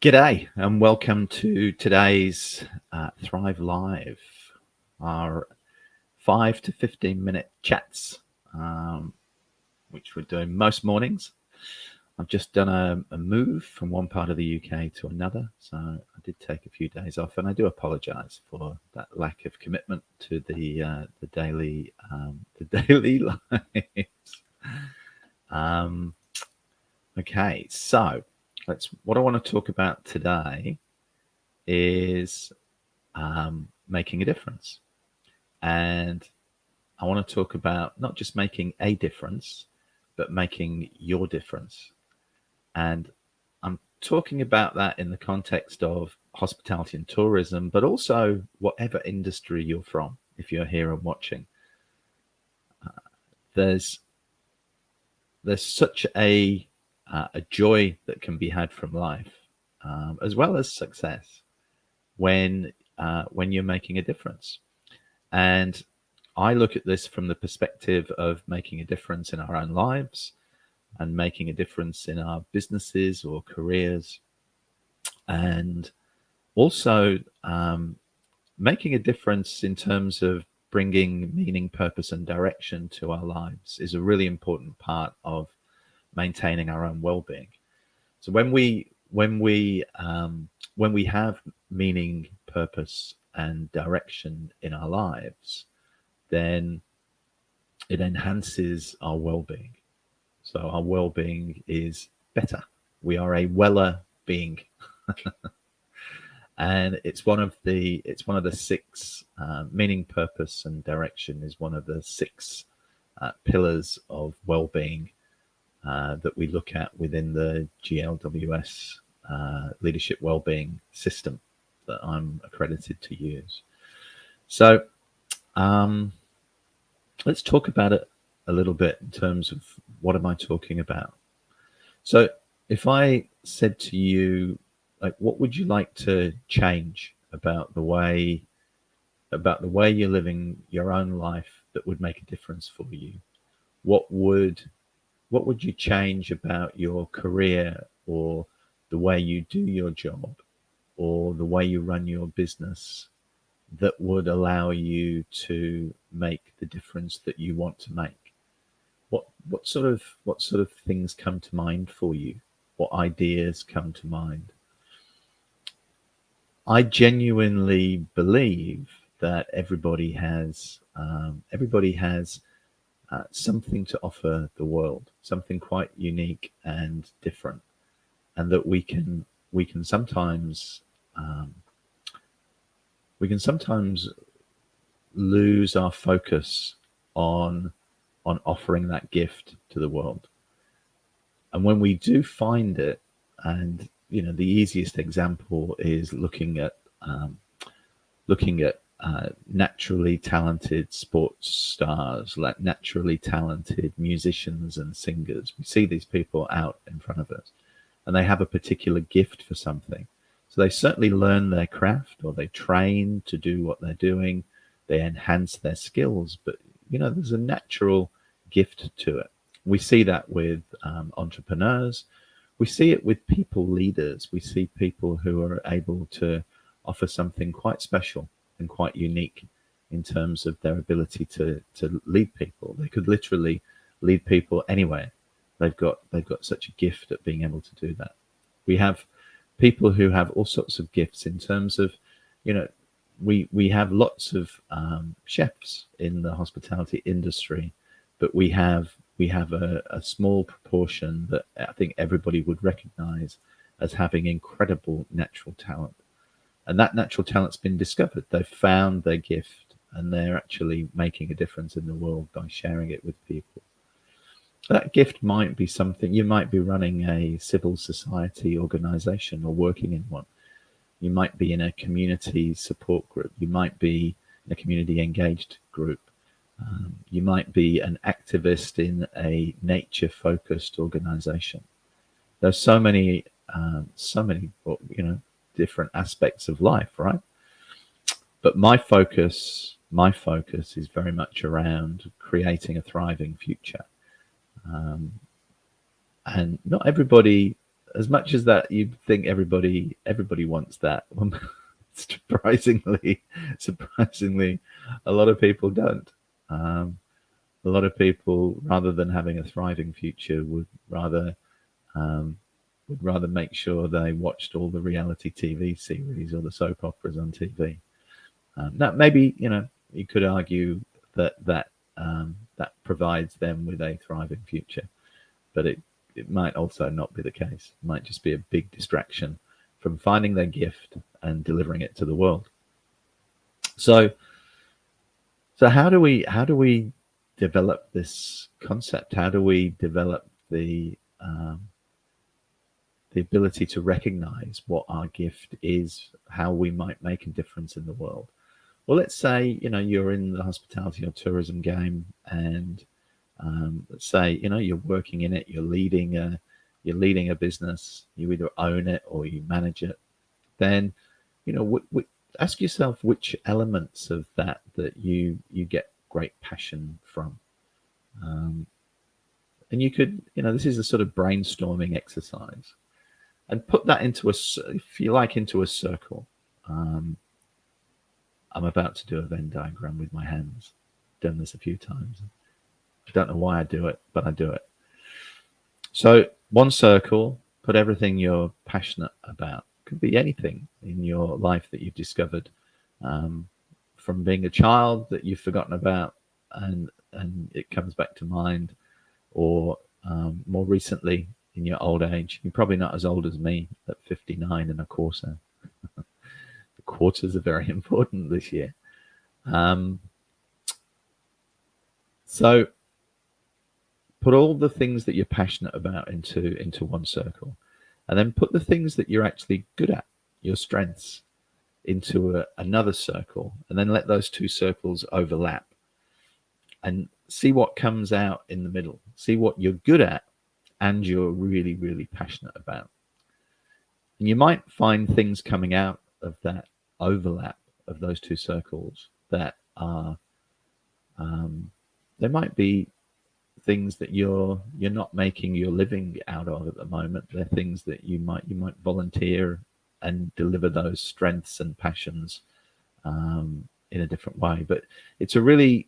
G'day and welcome to today's Thrive Live, our 5 to 15 minute chats, which we're doing most mornings. I've just done a move from one part of the UK to another, so I did take a few days off, and I do apologise for that lack of commitment to the daily lives. Okay, so what I want to talk about today is making a difference. And I want to talk about not just making a difference, but making your difference. And I'm talking about that in the context of hospitality and tourism, but also whatever industry you're from, if you're here and watching. There's such a joy that can be had from life, as well as success, when you're making a difference. And I look at this from the perspective of making a difference in our own lives and making a difference in our businesses or careers, and also making a difference in terms of bringing meaning, purpose, and direction to our lives is a really important part of maintaining our own well-being. So when we have meaning, purpose, and direction in our lives, then it enhances our well-being. So our well-being is better. We are a weller being. And it's one of the six meaning, purpose, and direction is one of the six pillars of well-being that we look at within the GLWS leadership well-being system that I'm accredited to use. So let's talk about it a little bit in terms of what am I talking about. So if I said to you, like, what would you like to change about the way you're living your own life that would make a difference for you? What would you change about your career, or the way you do your job, or the way you run your business, that would allow you to make the difference that you want to make? What sort of things come to mind for you? What ideas come to mind? I genuinely believe that everybody has something to offer the world, something quite unique and different, and that we can sometimes lose our focus on offering that gift to the world. And when we do find it, and the easiest example is looking at naturally talented sports stars, like naturally talented musicians and singers. We see these people out in front of us, and they have a particular gift for something. So they certainly learn their craft, or they train to do what they're doing. They enhance their skills, but there's a natural gift to it. We see that with entrepreneurs. We see it with people leaders. We see people who are able to offer something quite special and quite unique in terms of their ability to lead people. They could literally lead people anywhere. They've got such a gift at being able to do that. We have people who have all sorts of gifts in terms of, we have lots of chefs in the hospitality industry, but we have a small proportion that I think everybody would recognize as having incredible natural talent. And that natural talent's been discovered. They've found their gift, and they're actually making a difference in the world by sharing it with people. That gift might be something, you might be running a civil society organization or working in one. You might be in a community support group. You might be in a community engaged group. You might be an activist in a nature-focused organization. There's so many, different aspects of life, right? But my focus is very much around creating a thriving future. And not everybody as much as that you think everybody wants that, surprisingly, a lot of people don't. A lot of people, rather than having a thriving future, um, would rather make sure they watched all the reality TV series or the soap operas on TV. Now, maybe you could argue that provides them with a thriving future, but it might also not be the case. It might just be a big distraction from finding their gift and delivering it to the world. So how do we develop this concept? How do we develop the ability to recognize what our gift is, how we might make a difference in the world? Well, let's say you're in the hospitality or tourism game, and let's say you're working in it, you're leading a business, you either own it or you manage it. Then ask yourself which elements of that you get great passion from. And you could, this is a sort of brainstorming exercise, and put that into if you like, into a circle. I'm about to do a Venn diagram with my hands. Done this a few times. I don't know why I do it, but I do it. So one circle, put everything you're passionate about. Could be anything in your life that you've discovered from being a child that you've forgotten about, and it comes back to mind, or more recently in your old age. You're probably not as old as me at 59 and a quarter. The quarters are very important this year. So put all the things that you're passionate about into one circle, and then put the things that you're actually good at, your strengths, into another circle, and then let those two circles overlap and see what comes out in the middle. See what you're good at and you're really, really passionate about. And you might find things coming out of that overlap of those two circles that are, there might be things that you're not making your living out of at the moment. They're things that you might volunteer and deliver those strengths and passions in a different way. But it's a really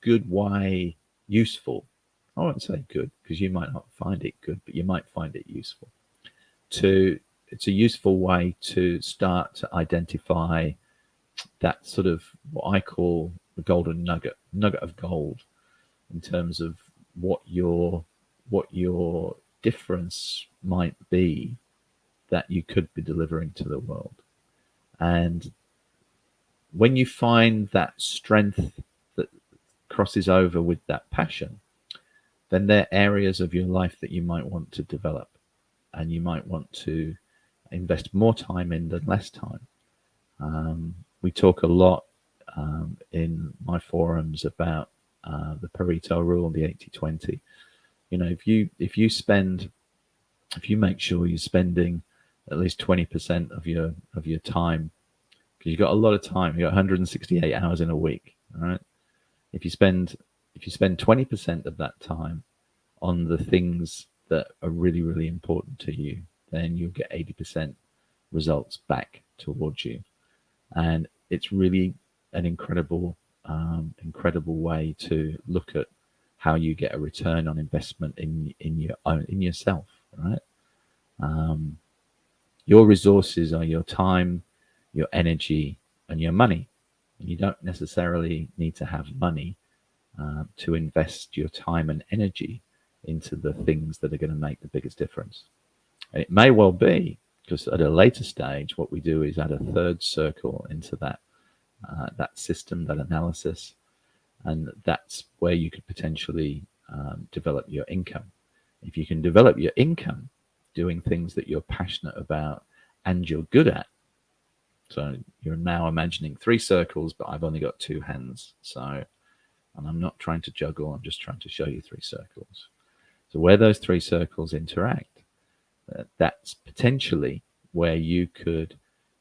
good way, useful. I won't say good, because you might not find it good, but you might find it useful. It's a useful way to start to identify that sort of what I call the golden nugget of gold, in terms of what your difference might be that you could be delivering to the world. And when you find that strength that crosses over with that passion, then there are areas of your life that you might want to develop, and you might want to invest more time in than less time. We talk a lot in my forums about the Pareto rule, the 80-20. If you make sure you're spending at least 20% of your time, because you've got a lot of time, you've got 168 hours in a week, all right? If you spend 20% of that time on the things that are really, really important to you, then you'll get 80% results back towards you. And it's really an incredible way to look at how you get a return on investment in yourself, right? Your resources are your time, your energy, and your money. And you don't necessarily need to have money to invest your time and energy into the things that are going to make the biggest difference. And it may well be, because at a later stage, what we do is add a third circle into that system, that analysis, and that's where you could potentially develop your income. If you can develop your income doing things that you're passionate about and you're good at, so you're now imagining 3 circles, but I've only got 2 hands, and I'm not trying to juggle, I'm just trying to show you 3 circles. So where those 3 circles interact, that's potentially where you could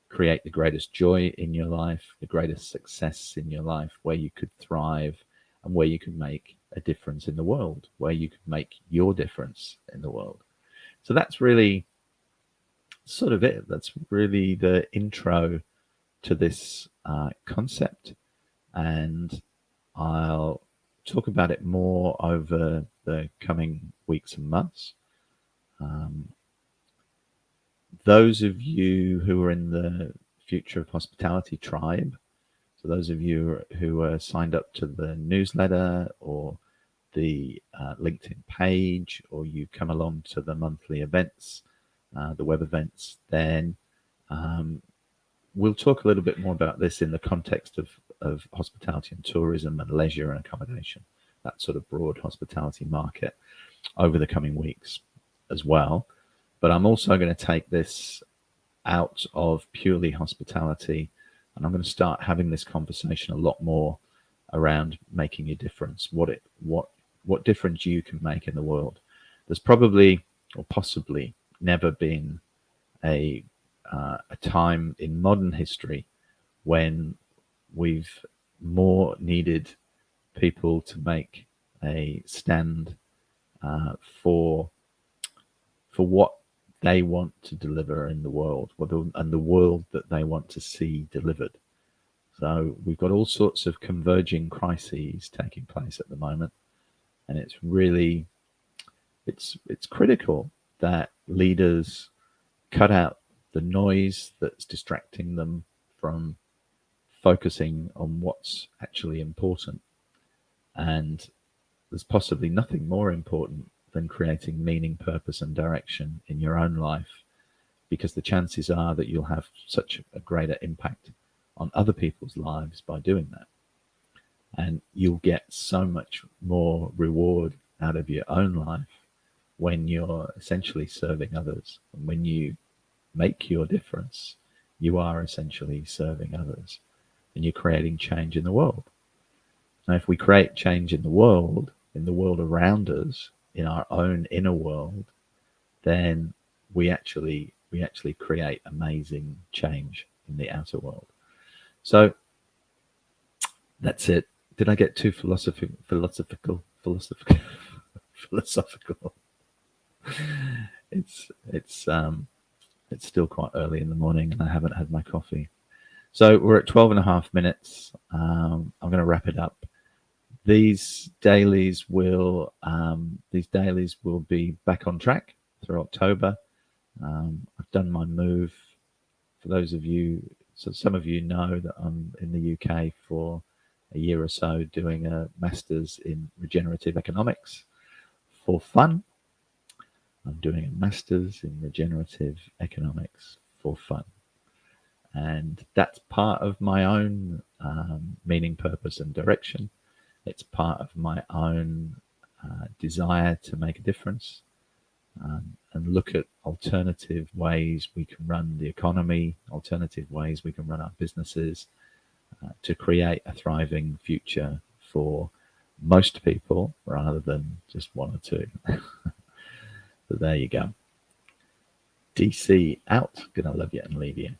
create the greatest joy in your life, the greatest success in your life, where you could thrive, and where you could make a difference in the world, where you could make your difference in the world. So that's really sort of it. That's really the intro to this concept, and I'll talk about it more over the coming weeks and months. Those of you who are in the Future of Hospitality tribe, so those of you who are signed up to the newsletter or the LinkedIn page, or you come along to the monthly events, the web events, then we'll talk a little bit more about this in the context of hospitality and tourism and leisure and accommodation, that sort of broad hospitality market over the coming weeks as well. But I'm also going to take this out of purely hospitality, and I'm going to start having this conversation a lot more around making a difference, what difference you can make in the world. There's probably or possibly never been a time in modern history when we've more needed people to make a stand for what they want to deliver in the world, and the world that they want to see delivered. So we've got all sorts of converging crises taking place at the moment, and it's really it's critical that leaders cut out the noise that's distracting them from focusing on what's actually important. And there's possibly nothing more important than creating meaning, purpose, and direction in your own life, because the chances are that you'll have such a greater impact on other people's lives by doing that. And you'll get so much more reward out of your own life when you're essentially serving others. And when you make your difference, you are essentially serving others, and you're creating change in the world. Now, if we create change in the world around us, in our own inner world, then we actually create amazing change in the outer world. So that's it. Did I get too philosophical? It's still quite early in the morning, and I haven't had my coffee. So we're at 12.5 minutes. I'm going to wrap it up. These dailies will be back on track through October. I've done my move. For those of you, so some of you know that I'm in the UK for a year or so doing a master's in regenerative economics for fun. I'm doing a master's in regenerative economics for fun. And that's part of my own meaning, purpose, and direction. It's part of my own desire to make a difference, and look at alternative ways we can run the economy, alternative ways we can run our businesses to create a thriving future for most people rather than just one or two. So there you go. DC out. Gonna love you and leave you.